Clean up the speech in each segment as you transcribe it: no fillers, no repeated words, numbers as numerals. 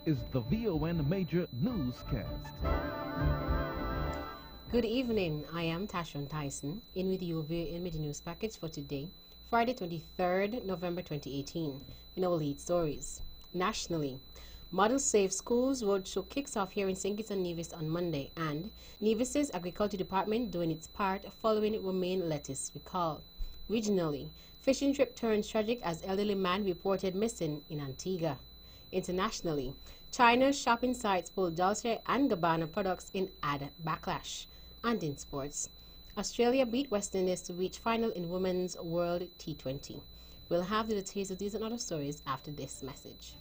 is the VON Major Newscast. Good evening. I am Tashon Tyson, in with you in the news package for today, Friday 23rd November 2018. In our lead stories. Nationally, Model Safe Schools Roadshow kicks off here in St. Kitts and Nevis on Monday, and Nevis's Agriculture Department doing its part following romaine lettuce recall. Regionally, fishing trip turns tragic as elderly man reported missing in Antigua. Internationally, China's shopping sites pull Dolce & Gabbana products in ad backlash. And in sports, Australia beat West Indies to reach final in Women's World T20. We'll have the details of these and other stories after this message.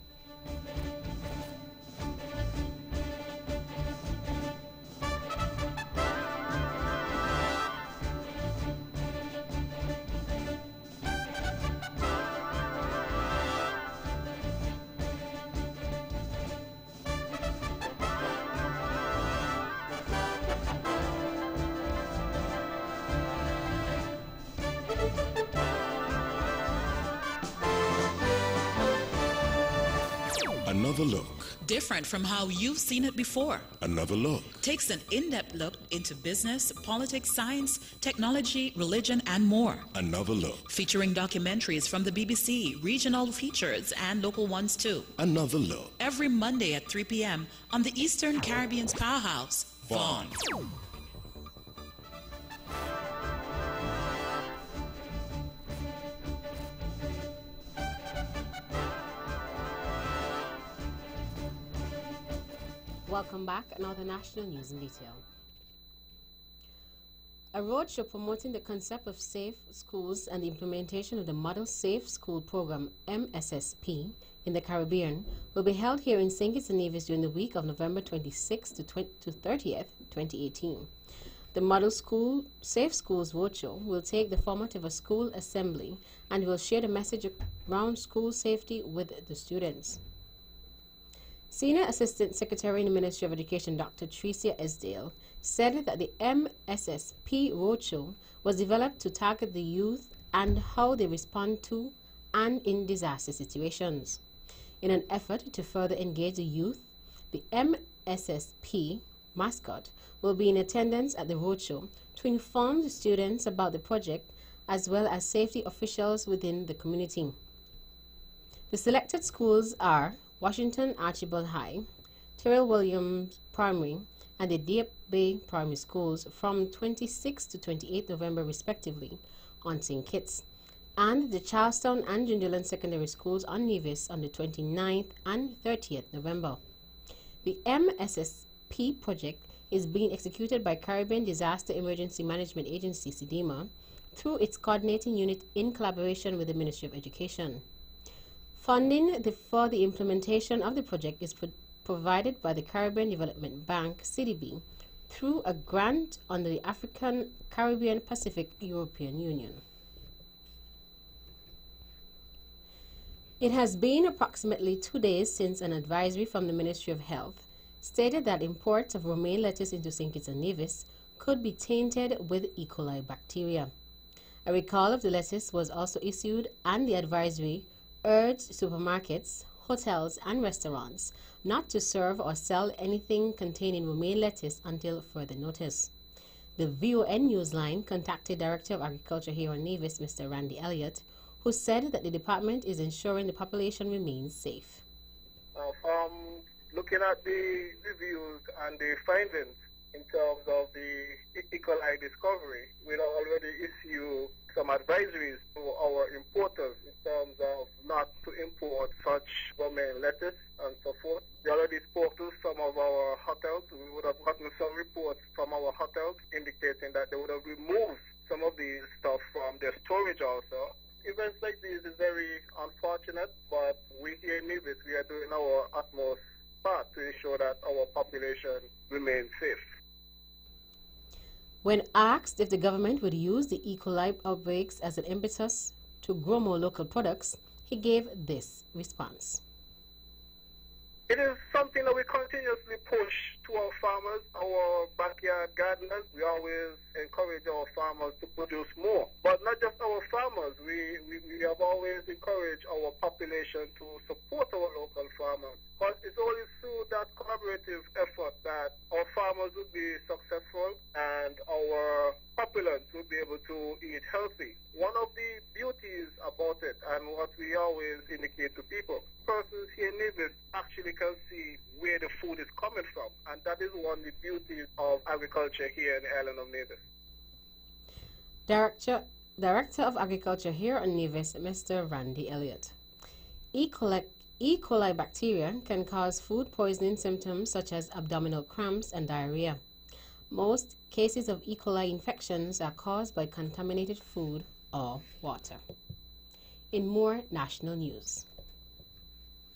Another look. Different from how you've seen it before. Another look. Takes an in-depth look into business, politics, science, technology, religion, and more. Another look. Featuring documentaries from the BBC, regional features, and local ones too. Another look. Every Monday at 3 p.m. on the Eastern Caribbean's powerhouse, Vaughan. Welcome back. Another national news in detail. A roadshow promoting the concept of safe schools and the implementation of the Model Safe School Program MSSP in the Caribbean will be held here in St. Kitts and Nevis during the week of November 26th to 30th, 2018. The Model School Safe Schools Roadshow will take the format of a school assembly and will share the message around school safety with the students. Senior Assistant Secretary in the Ministry of Education, Dr. Tricia Esdale, said that the MSSP Roadshow was developed to target the youth and how they respond to and in disaster situations. In an effort to further engage the youth, the MSSP mascot will be in attendance at the roadshow to inform the students about the project as well as safety officials within the community. The selected schools are Washington Archibald High, Terrell Williams Primary, and the Deep Bay Primary Schools from 26 to 28 November respectively on St. Kitts, and the Charlestown and Joondalup Secondary Schools on Nevis on the 29th and 30th November. The MSSP project is being executed by Caribbean Disaster Emergency Management Agency, CDEMA, through its coordinating unit in collaboration with the Ministry of Education. Funding for the implementation of the project is provided by the Caribbean Development Bank, CDB, through a grant under the African, Caribbean, Pacific, European Union. It has been approximately 2 days since an advisory from the Ministry of Health stated that imports of romaine lettuce into St. Kitts and Nevis could be tainted with E. coli bacteria. A recall of the lettuce was also issued, and the advisory urged supermarkets, hotels, and restaurants not to serve or sell anything containing romaine lettuce until further notice. The VON Newsline contacted Director of Agriculture here on Nevis, Mr. Randy Elliott, who said that the department is ensuring the population remains safe. From looking at the reviews and the findings in terms of the E. coli discovery, we already issue some advisories to our importers in terms of not to import such romaine lettuce and so forth. We already spoke to some of our hotels. We would have gotten some reports from our hotels indicating that they would have removed some of these stuff from their storage also. Events like these is very unfortunate, but we here in Nevis, we are doing our utmost part to ensure that our population remains safe. When asked if the government would use the E. coli outbreaks as an impetus to grow more local products, he gave this response. It is something that we continuously push to our farmers, our backyard gardeners. We always encourage our farmers to produce more. But not just our farmers. We have always encouraged our population to support our local farmers. But it's always collaborative effort that our farmers would be successful and our populace would be able to eat healthy. One of the beauties about it, and what we always indicate to people, persons here in Nevis actually can see where the food is coming from, and that is one of the beauties of agriculture here in the island of Nevis. Director of Agriculture here on Nevis, Mr. Randy Elliott. E. coli bacteria can cause food poisoning symptoms such as abdominal cramps and diarrhea. Most cases of E. coli infections are caused by contaminated food or water. In more national news.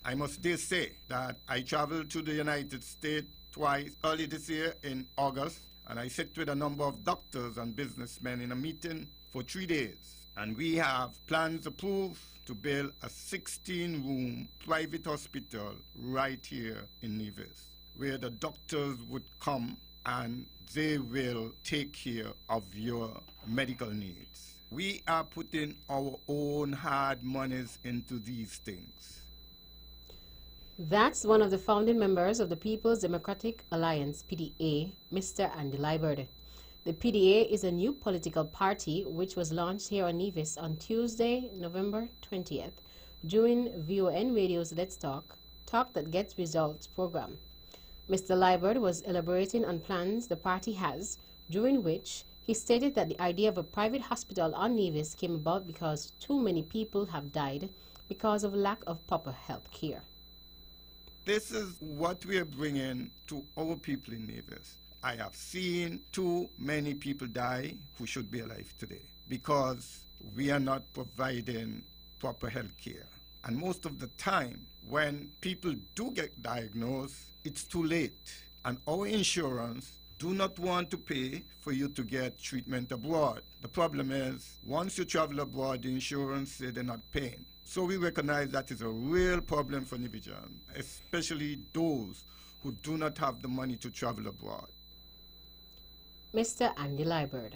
I must just say that I traveled to the United States twice early this year in August, and I sat with a number of doctors and businessmen in a meeting for 3 days. And we have plans approved to build a 16-room private hospital right here in Nevis, where the doctors would come and they will take care of your medical needs. We are putting our own hard monies into these things. That's one of the founding members of the People's Democratic Alliance, PDA, Mr. Andy Liburd. The PDA is a new political party which was launched here on Nevis on Tuesday, November 20th, during VON Radio's Let's Talk That Gets Results program. Mr. Liburd was elaborating on plans the party has, during which he stated that the idea of a private hospital on Nevis came about because too many people have died because of lack of proper health care. This is what we are bringing to our people in Nevis. I have seen too many people die who should be alive today because we are not providing proper health care. And most of the time, when people do get diagnosed, it's too late. And our insurance do not want to pay for you to get treatment abroad. The problem is, once you travel abroad, the insurance says they're not paying. So we recognize that is a real problem for Nevian, especially those who do not have the money to travel abroad. Mr. Andy Liburd.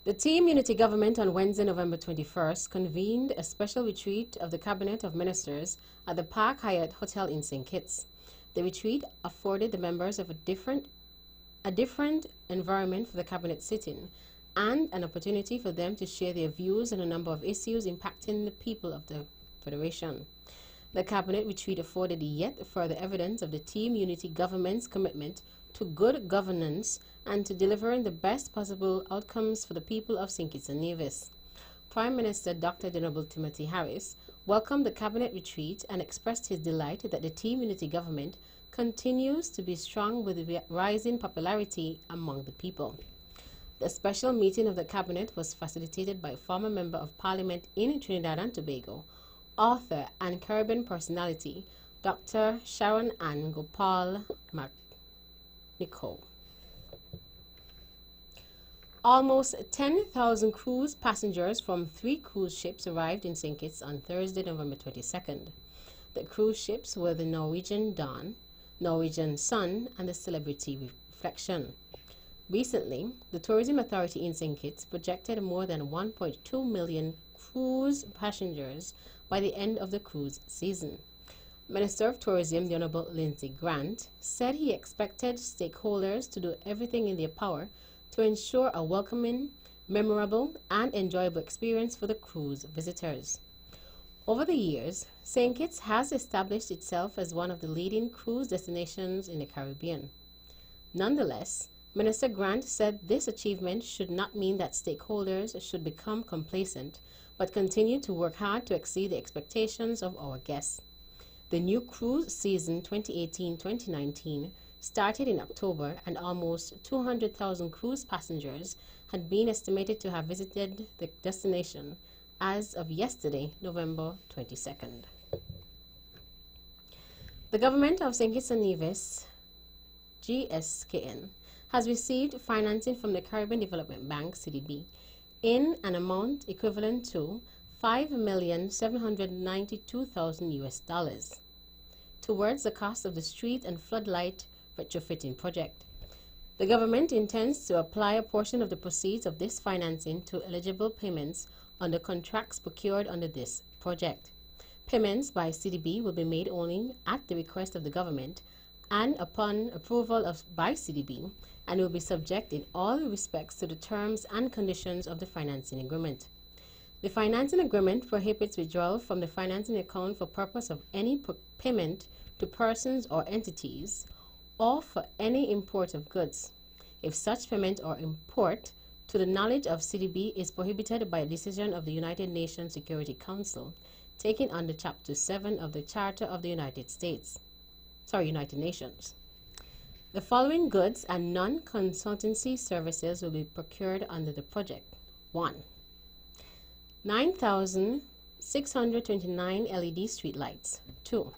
The Team Unity government on Wednesday, November 21st, convened a special retreat of the Cabinet of Ministers at the Park Hyatt Hotel in St. Kitts. The retreat afforded the members of a different environment for the cabinet sitting and an opportunity for them to share their views on a number of issues impacting the people of the Federation. The cabinet retreat afforded yet further evidence of the Team Unity government's commitment to good governance and to delivering the best possible outcomes for the people of St. Kitts and Nevis. Prime Minister Dr. Venerable Timothy Harris welcomed the cabinet retreat and expressed his delight that the Team Unity government continues to be strong with the rising popularity among the people. The special meeting of the cabinet was facilitated by former Member of Parliament in Trinidad and Tobago, author and Caribbean personality, Dr. Sharon Ann Gopal McNichol. Almost 10,000 cruise passengers from 3 cruise ships arrived in St. Kitts on Thursday, November 22nd. The cruise ships were the Norwegian Dawn, Norwegian Sun, and the Celebrity Reflection. Recently, the Tourism Authority in St. Kitts projected more than 1.2 million cruise passengers by the end of the cruise season. Minister of Tourism, the Honorable Lindsay Grant, said he expected stakeholders to do everything in their power to ensure a welcoming, memorable, and enjoyable experience for the cruise visitors. Over the years, St. Kitts has established itself as one of the leading cruise destinations in the Caribbean. Nonetheless, Minister Grant said this achievement should not mean that stakeholders should become complacent, but continue to work hard to exceed the expectations of our guests. The new cruise season 2018-2019 started in October, and almost 200,000 cruise passengers had been estimated to have visited the destination as of yesterday, November 22nd. The government of St. Kitts and Nevis, GSKN, has received financing from the Caribbean Development Bank, CDB, in an amount equivalent to $5,792,000 towards the cost of the street and floodlight retrofitting project. The government intends to apply a portion of the proceeds of this financing to eligible payments under contracts procured under this project. Payments by CDB will be made only at the request of the government and upon approval by CDB, and will be subject in all respects to the terms and conditions of the financing agreement. The financing agreement prohibits withdrawal from the financing account for purpose of any payment to persons or entities or for any import of goods, if such payment or import to the knowledge of CDB is prohibited by a decision of the United Nations Security Council taken under Chapter 7 of the Charter of the United Nations. The following goods and non-consultancy services will be procured under the project. 1. 9,629 LED streetlights. 2.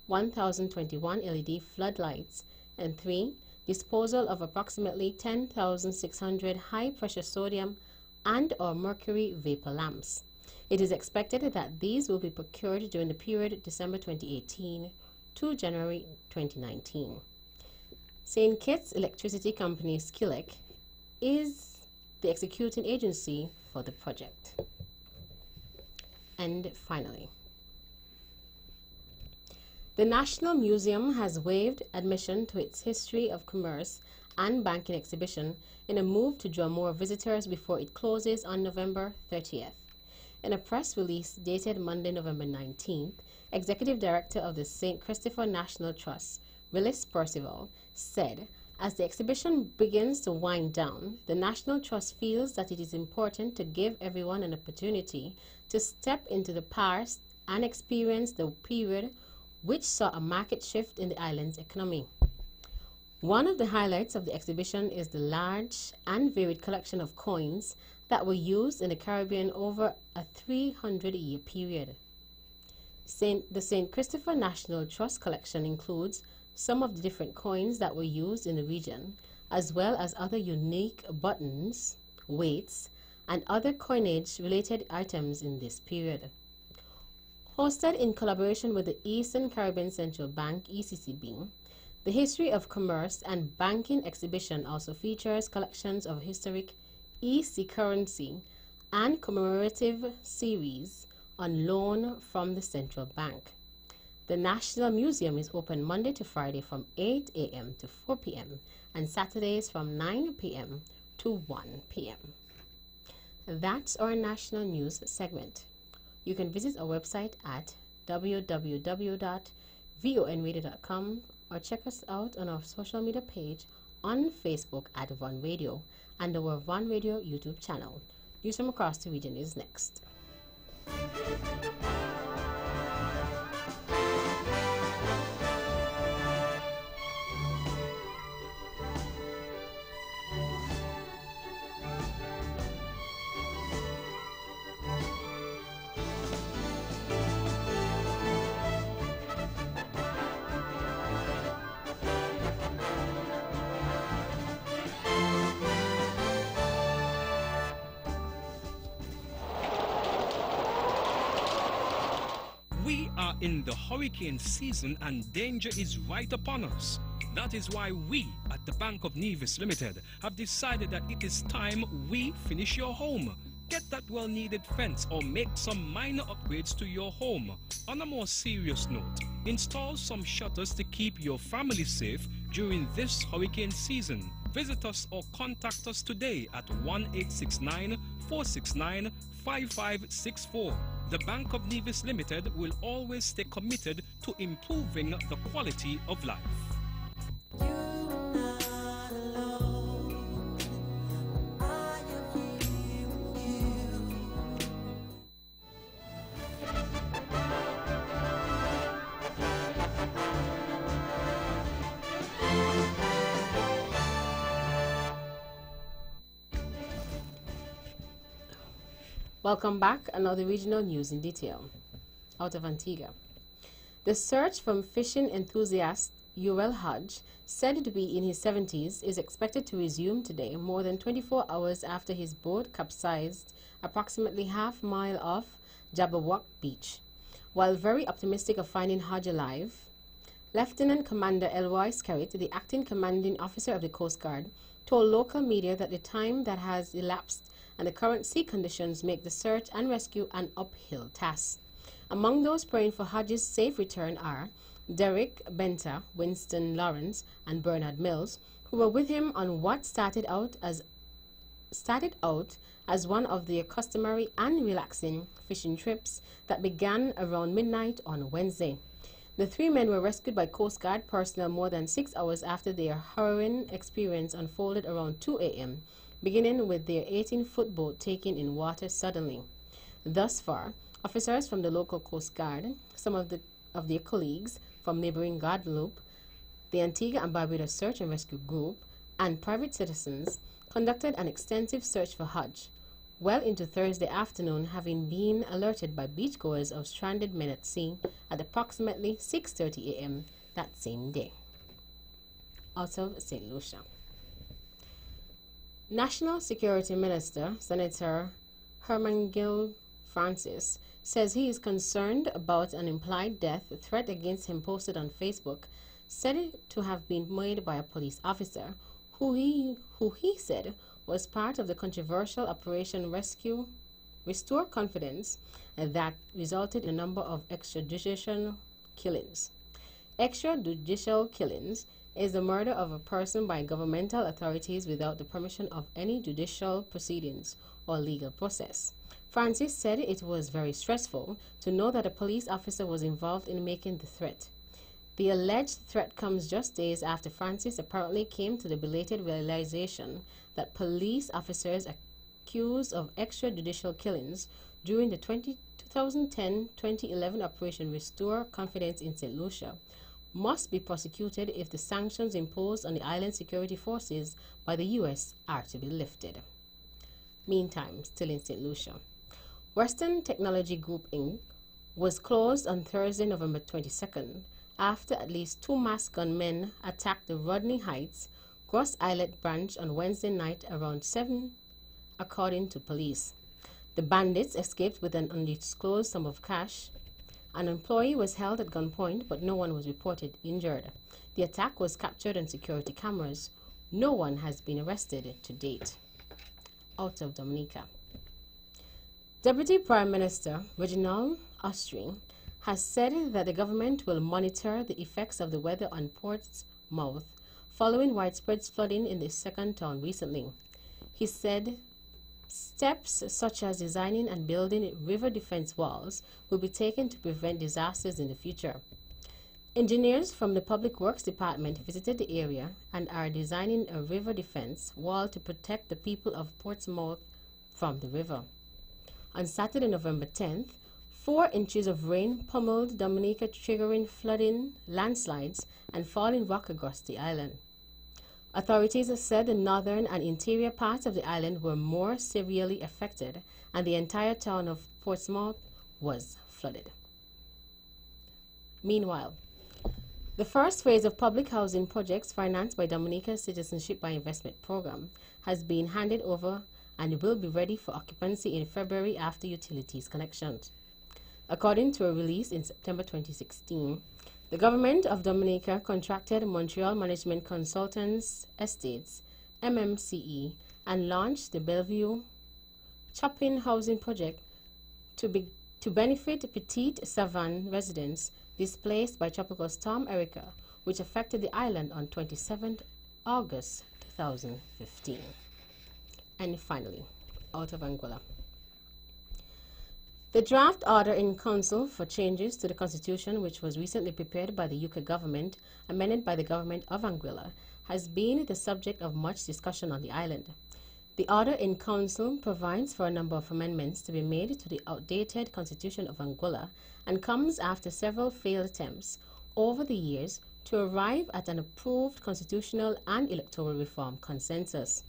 1,021 LED floodlights. And 3. Disposal of approximately 10,600 high-pressure sodium and or mercury vapor lamps. It is expected that these will be procured during the period December 2018 to January 2019. St. Kitts Electricity Company Skilec is the executing agency for the project. And finally, the National Museum has waived admission to its History of Commerce and Banking exhibition in a move to draw more visitors before it closes on November 30th. In a press release dated Monday, November 19th, Executive Director of the St. Christopher National Trust, Willis Percival, said, as the exhibition begins to wind down, the National Trust feels that it is important to give everyone an opportunity to step into the past and experience the period which saw a market shift in the island's economy. One of the highlights of the exhibition is the large and varied collection of coins that were used in the Caribbean over a 300-year period. The St. Christopher National Trust collection includes some of the different coins that were used in the region, as well as other unique buttons, weights, and other coinage-related items in this period. Hosted in collaboration with the Eastern Caribbean Central Bank, ECCB, the History of Commerce and Banking exhibition also features collections of historic EC currency and commemorative series on loan from the Central Bank. The National Museum is open Monday to Friday from 8 a.m. to 4 p.m. and Saturdays from 9 p.m. to 1 p.m. That's our national news segment. You can visit our website at www.vonradio.com or check us out on our social media page on Facebook at Von Radio and our Von Radio YouTube channel. News from across the region is next. We are in the hurricane season and danger is right upon us. That is why we at the Bank of Nevis Limited have decided that it is time we finish your home. Get that well-needed fence or make some minor upgrades to your home. On a more serious note, install some shutters to keep your family safe during this hurricane season. Visit us or contact us today at 1-869-469-5564. The Bank of Nevis Limited will always stay committed to improving the quality of life. Welcome back. Another regional news in detail. Out of Antigua. The search from fishing enthusiast Uriel Hodge, said to be in his 70s, is expected to resume today, more than 24 hours after his boat capsized approximately half-mile off Jabberwock Beach. While very optimistic of finding Hodge alive, Lieutenant Commander Elroy Skerritt, the acting commanding officer of the Coast Guard, told local media that the time that has elapsed and the current sea conditions make the search and rescue an uphill task. Among those praying for Hajj's safe return are Derek Benta, Winston Lawrence, and Bernard Mills, who were with him on what started out as one of their customary and relaxing fishing trips that began around midnight on Wednesday. The three men were rescued by Coast Guard personnel more than 6 hours after their harrowing experience unfolded around 2 a.m., beginning with their 18-foot boat taken in water suddenly. Thus far, officers from the local Coast Guard, some of their colleagues from neighboring Guadeloupe, the Antigua and Barbuda Search and Rescue Group, and private citizens conducted an extensive search for Hajj, well into Thursday afternoon, having been alerted by beachgoers of stranded men at sea at approximately 6:30 a.m. that same day. Out of St. Lucia. National Security Minister Senator Hermangild Francis says he is concerned about an implied death threat against him posted on Facebook, said to have been made by a police officer who he said was part of the controversial Operation Restore Confidence that resulted in a number of extrajudicial killings. Extrajudicial killings is the murder of a person by governmental authorities without the permission of any judicial proceedings or legal process. Francis said it was very stressful to know that a police officer was involved in making the threat. The alleged threat comes just days after Francis apparently came to the belated realization that police officers accused of extrajudicial killings during the 2010-2011 Operation Restore Confidence in St. Lucia must be prosecuted if the sanctions imposed on the island security forces by the U.S. are to be lifted. Meantime, still in St. Lucia, Western Technology Group Inc. was closed on Thursday, November 22nd, after at least 2 masked gunmen attacked the Rodney Heights Cross Islet branch on Wednesday night around 7, according to police. The bandits escaped with an undisclosed sum of cash. An employee was held at gunpoint, but no one was reported injured. The attack was captured on security cameras. No one has been arrested to date. Out of Dominica. Deputy Prime Minister Reginald Ostring has said that the government will monitor the effects of the weather on Portsmouth following widespread flooding in the second town recently. He said steps such as designing and building river defense walls will be taken to prevent disasters in the future. Engineers from the Public Works Department visited the area and are designing a river defense wall to protect the people of Portsmouth from the river. On Saturday, November 10th, 4 inches of rain pummeled Dominica, triggering flooding, landslides, and falling rock across the island. Authorities have said the northern and interior parts of the island were more severely affected, and the entire town of Portsmouth was flooded. Meanwhile, the first phase of public housing projects financed by Dominica's Citizenship by Investment program has been handed over and will be ready for occupancy in February after utilities connections. According to a release in September 2016, the government of Dominica contracted Montreal Management Consultants Estates, MMCE, and launched the Bellevue Chopin Housing Project to benefit Petite Savanne residents displaced by Tropical Storm Erika, which affected the island on 27 August 2015. And finally, out of Anguilla. The draft order in council for changes to the constitution, which was recently prepared by the UK government, amended by the government of Anguilla, has been the subject of much discussion on the island. The order in council provides for a number of amendments to be made to the outdated constitution of Anguilla and comes after several failed attempts over the years to arrive at an approved constitutional and electoral reform consensus.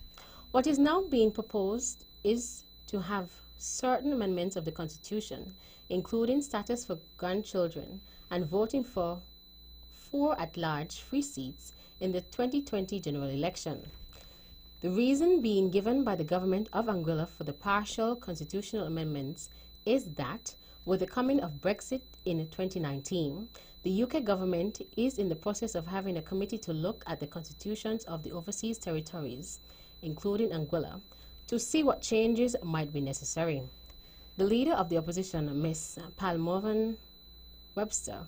What is now being proposed is to have certain amendments of the Constitution, including status for grandchildren and voting for 4 at-large free seats in the 2020 general election. The reason being given by the government of Anguilla for the partial constitutional amendments is that, with the coming of Brexit in 2019, the UK government is in the process of having a committee to look at the constitutions of the overseas territories, including Anguilla, to see what changes might be necessary. The leader of the opposition, Ms. Palmovan Webster,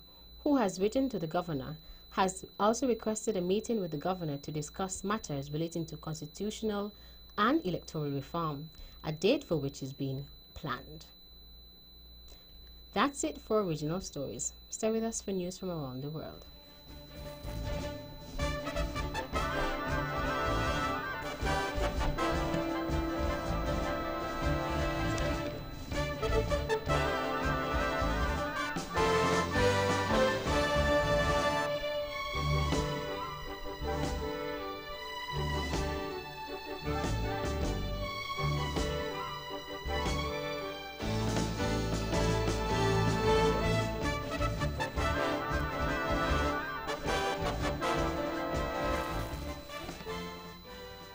who has written to the governor, has also requested a meeting with the governor to discuss matters relating to constitutional and electoral reform, a date for which is being planned. That's it for Original Stories. Stay with us for news from around the world.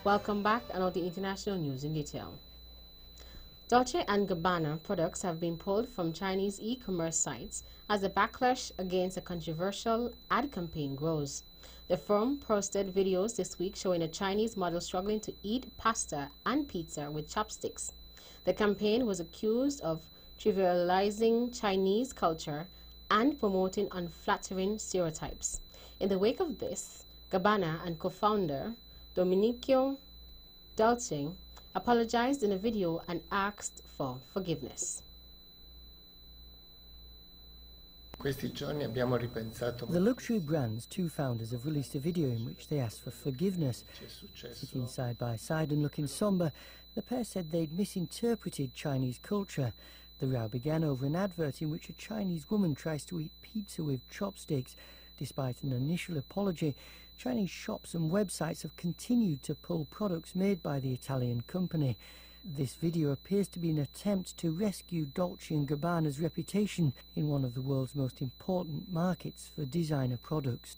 Welcome back, and all the international news in detail. Dolce & Gabbana products have been pulled from Chinese e-commerce sites as the backlash against a controversial ad campaign grows. The firm posted videos this week showing a Chinese model struggling to eat pasta and pizza with chopsticks. The campaign was accused of trivializing Chinese culture and promoting unflattering stereotypes. In the wake of this, Gabbana and co-founder Domenico Dolce apologized in a video and asked for forgiveness. The luxury brand's two founders have released a video in which they asked for forgiveness. Sitting side by side and looking somber, the pair said they'd misinterpreted Chinese culture. The row began over an advert in which a Chinese woman tries to eat pizza with chopsticks. Despite an initial apology, Chinese shops and websites have continued to pull products made by the Italian company. This video appears to be an attempt to rescue Dolce & Gabbana's reputation in one of the world's most important markets for designer products.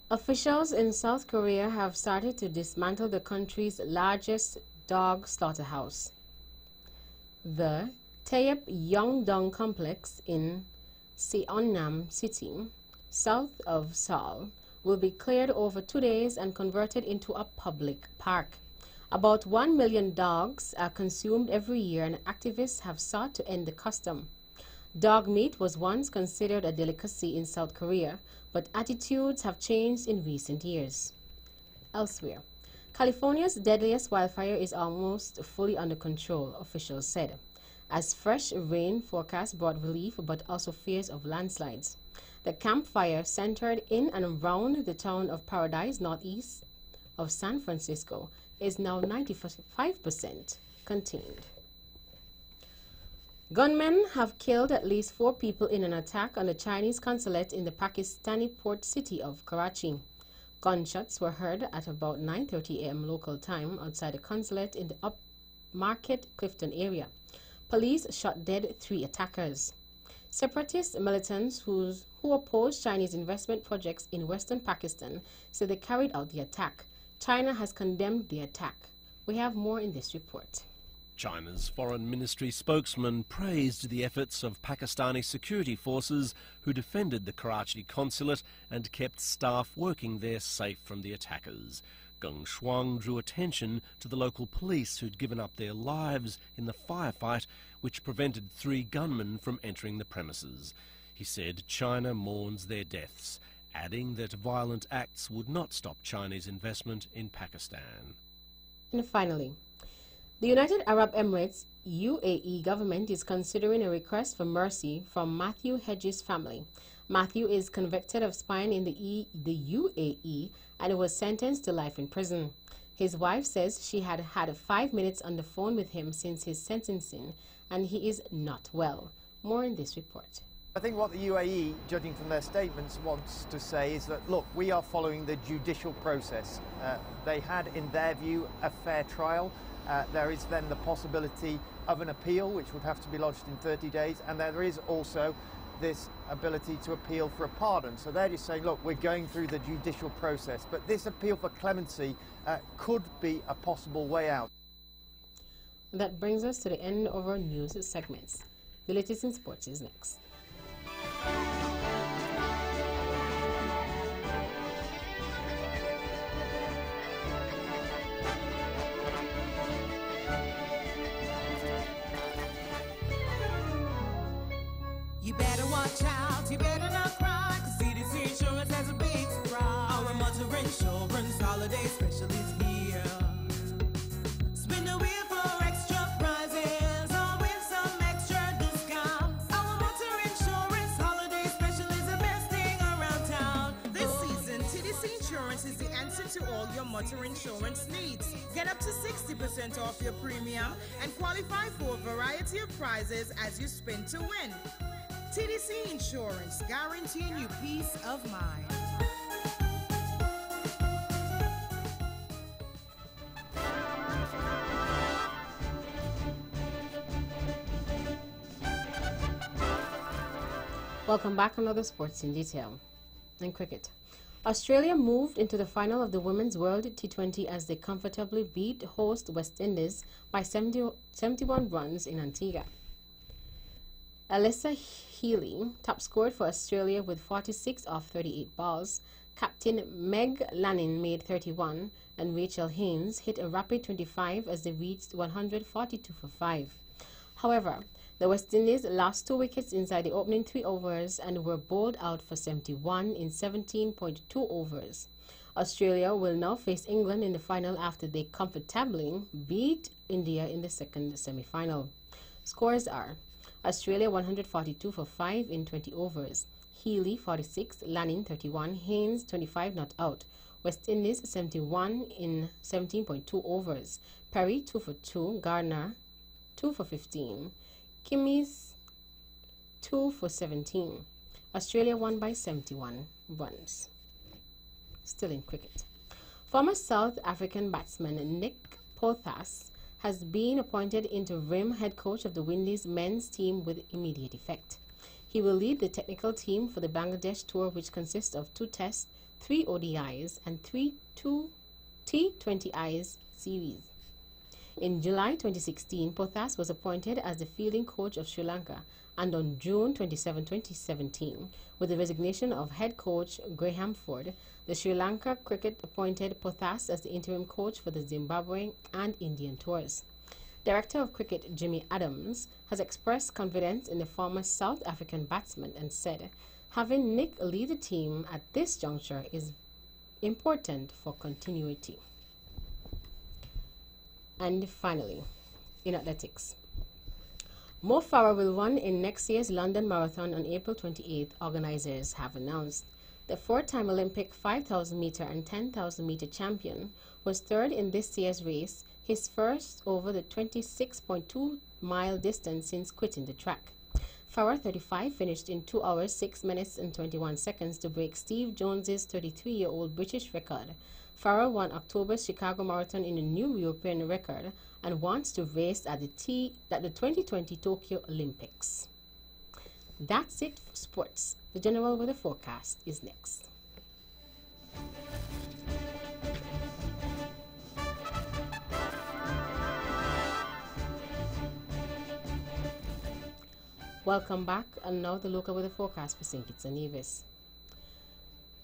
Officials in South Korea have started to dismantle the country's largest dog slaughterhouse. The Taeyep Yeongdong complex in Seonnam City, south of Seoul, will be cleared over 2 days and converted into a public park. About 1 million dogs are consumed every year, and activists have sought to end the custom. Dog meat was once considered a delicacy in South Korea, but attitudes have changed in recent years. Elsewhere, California's deadliest wildfire is almost fully under control, officials said, as fresh rain forecasts brought relief but also fears of landslides. The campfire, centered in and around the town of Paradise, northeast of San Francisco, is now 95% contained. Gunmen have killed at least 4 people in an attack on the Chinese consulate in the Pakistani port city of Karachi. Gunshots were heard at about 9:30 a.m. local time outside the consulate in the Upmarket Clifton area. Police shot dead 3 attackers. Separatist militants who oppose Chinese investment projects in western Pakistan say they carried out the attack. China has condemned the attack. We have more in this report. China's foreign ministry spokesman praised the efforts of Pakistani security forces who defended the Karachi consulate and kept staff working there safe from the attackers. Geng Shuang drew attention to the local police who'd given up their lives in the firefight which prevented 3 gunmen from entering the premises. He said China mourns their deaths, adding that violent acts would not stop Chinese investment in Pakistan. And finally, the United Arab Emirates UAE government is considering a request for mercy from Matthew Hedges' family. Matthew is convicted of spying in the UAE and was sentenced to life in prison. His wife says she had had 5 minutes on the phone with him since his sentencing, and he is not well. More in this report. I think what the UAE, judging from their statements, wants to say is that, look, we are following the judicial process. They had, in their view, a fair trial. There is then the possibility of an appeal, which would have to be lodged in 30 days, and there is also this ability to appeal for a pardon. So they're just saying, look, we're going through the judicial process, but this appeal for clemency could be a possible way out. That brings us to the end of our news segments. The latest in sports is next. holiday special is here. Spin the wheel for extra prizes or win some extra discounts. Our motor insurance holiday special is the best thing around town. This season, TDC Insurance is the answer to all your motor insurance needs. Get up to 60% off your premium and qualify for a variety of prizes as you spin to win. TDC Insurance, guaranteeing you peace of mind. Welcome back on Other Sports in Detail. In cricket, Australia moved into the final of the Women's World T20 as they comfortably beat host West Indies by 71 runs in Antigua. Alyssa Healy top scored for Australia with 46 off 38 balls. Captain Meg Lanning made 31 and Rachel Haynes hit a rapid 25 as they reached 142 for 5. However, the West Indies lost 2 wickets inside the opening 3 overs and were bowled out for 71 in 17.2 overs. Australia will now face England in the final after they comfortably beat India in the second semi-final. Scores are Australia 142 for 5 in 20 overs. Healy 46, Lanning 31, Haynes 25 not out. West Indies 71 in 17.2 overs. Perry 2 for 2, Gardner 2 for 15. Kimmies 2 for 17. Australia won by 71 runs. Still in cricket. Former South African batsman Nick Pothas has been appointed interim head coach of the Windies men's team with immediate effect. He will lead the technical team for the Bangladesh tour, which consists of 2 tests, 3 ODIs, and 3 T20Is series. In July 2016, Pothas was appointed as the fielding coach of Sri Lanka, and on June 27, 2017, with the resignation of head coach Graham Ford, the Sri Lanka cricket appointed Pothas as the interim coach for the Zimbabwe and Indian tours. Director of Cricket Jimmy Adams has expressed confidence in the former South African batsman and said, having Nick lead the team at this juncture is important for continuity. And finally, in athletics, Mo Farah will run in next year's London Marathon on April 28th, organizers have announced. The 4-time Olympic 5,000-meter and 10,000-meter champion was third in this year's race, his first over the 26.2-mile distance since quitting the track. Farah, 35, finished in 2 hours, 6 minutes and 21 seconds to break Steve Jones's 33-year-old British record. Farah won October's Chicago Marathon in a new European record and wants to race at the 2020 Tokyo Olympics. That's it for sports. The general weather forecast is next. Welcome back, and now the local weather forecast for St. Kitts and Nevis.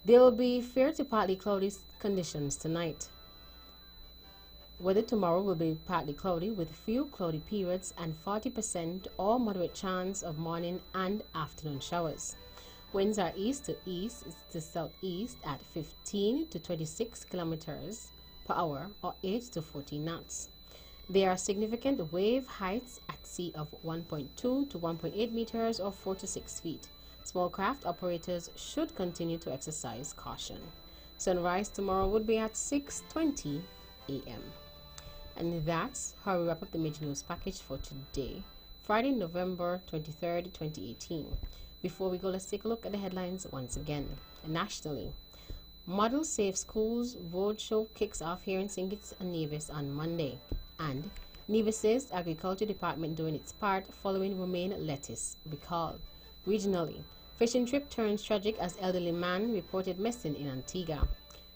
There will be fair to partly cloudy conditions tonight. Weather tomorrow will be partly cloudy with few cloudy periods and 40% or moderate chance of morning and afternoon showers. Winds are east to southeast at 15 to 26 kilometers per hour or 8 to 14 knots. There are significant wave heights at sea of 1.2 to 1.8 meters or 4 to 6 feet. Small craft operators should continue to exercise caution. Sunrise tomorrow would be at 6:20 a.m. And that's how we wrap up the major news package for today, Friday, November 23rd, 2018. Before we go, let's take a look at the headlines once again. Nationally, Model Safe Schools Roadshow kicks off here in St. Kitts and Nevis on Monday. And Nevis's Agriculture Department doing its part following romaine lettuce recall. Regionally, fishing trip turns tragic as elderly man reported missing in Antigua.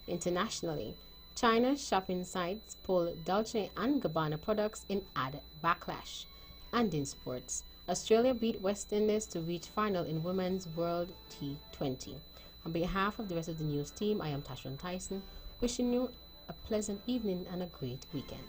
Internationally, China's shopping sites pull Dolce & Gabbana products in ad backlash. And in sports, Australia beat West Indies to reach final in Women's World T20. On behalf of the rest of the news team, I am Tashron Tyson, wishing you a pleasant evening and a great weekend.